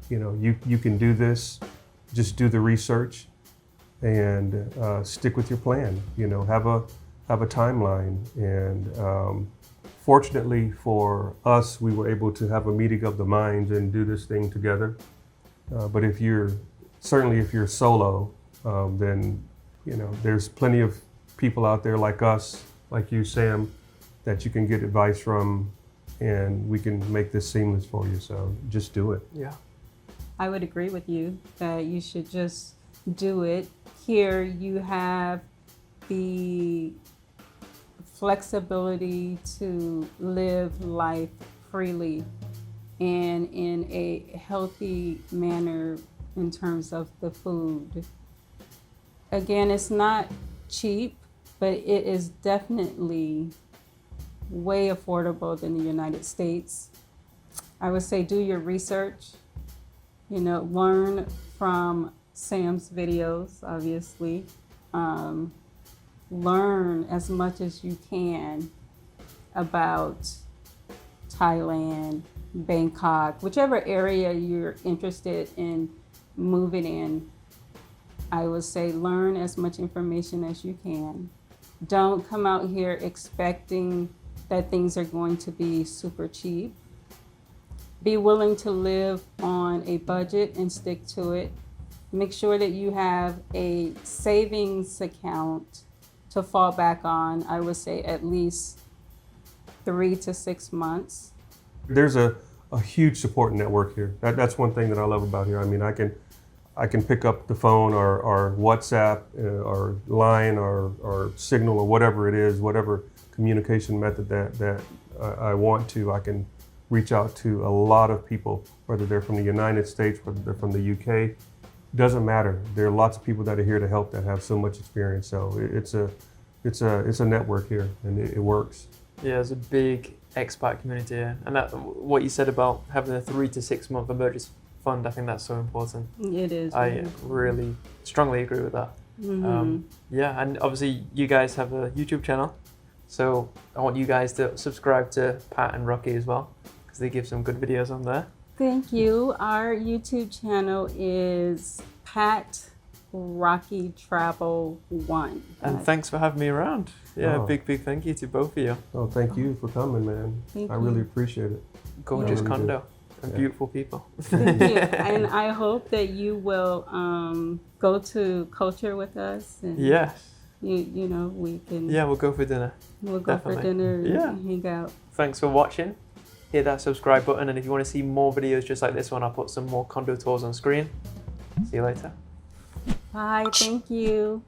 You can do this. Just do the research and stick with your plan. Have a timeline. And fortunately for us, we were able to have a meeting of the minds and do this thing together. But if you're solo, then there's plenty of people out there like us, like you, Sam, that you can get advice from, and we can make this seamless for you. So just do it. Yeah. I would agree with you that you should just do it. Here you have the flexibility to live life freely and in a healthy manner in terms of the food. Again, it's not cheap, but it is definitely way affordable than the United States. I would say do your research. Learn from Sam's videos, obviously. Learn as much as you can about Thailand, Bangkok, whichever area you're interested in moving in. I would say learn as much information as you can. Don't come out here expecting that things are going to be super cheap. Be willing to live on a budget and stick to it. Make sure that you have a savings account to fall back on. I would say at least 3 to 6 months. There's a huge support network here. That's one thing that I love about here. I mean, I can pick up the phone or WhatsApp or Line or Signal or whatever it is, whatever communication method that I want to. I can reach out to a lot of people, whether they're from the United States, whether they're from the UK. Doesn't matter. There are lots of people that are here to help that have so much experience. So it's a network here, and it works. Yeah, there's a big expat community here, and what you said about having a 3 to 6 month emergency fund, I think that's so important. It is. I really strongly agree with that. Mm-hmm. Yeah, and obviously you guys have a YouTube channel, so I want you guys to subscribe to Pat and Rocky as well, because they give some good videos on there. Thank you. Our YouTube channel is Pat Rocky Travel 1. And thanks for having me around. Yeah, Oh. big thank you to both of you. Oh, thank you for coming, man. Thank I you. really appreciate it. Gorgeous Yeah. condo and Yeah. beautiful people. Thank you. And I hope that you will go to culture with us. And Yes. you know, we can. Yeah, we'll go for dinner. We'll go for definitely. dinner and Yeah. hang out. Thanks for watching. Hit that subscribe button, and if you want to see more videos just like this one, I'll put some more condo tours on screen. See you later. Bye. Thank you.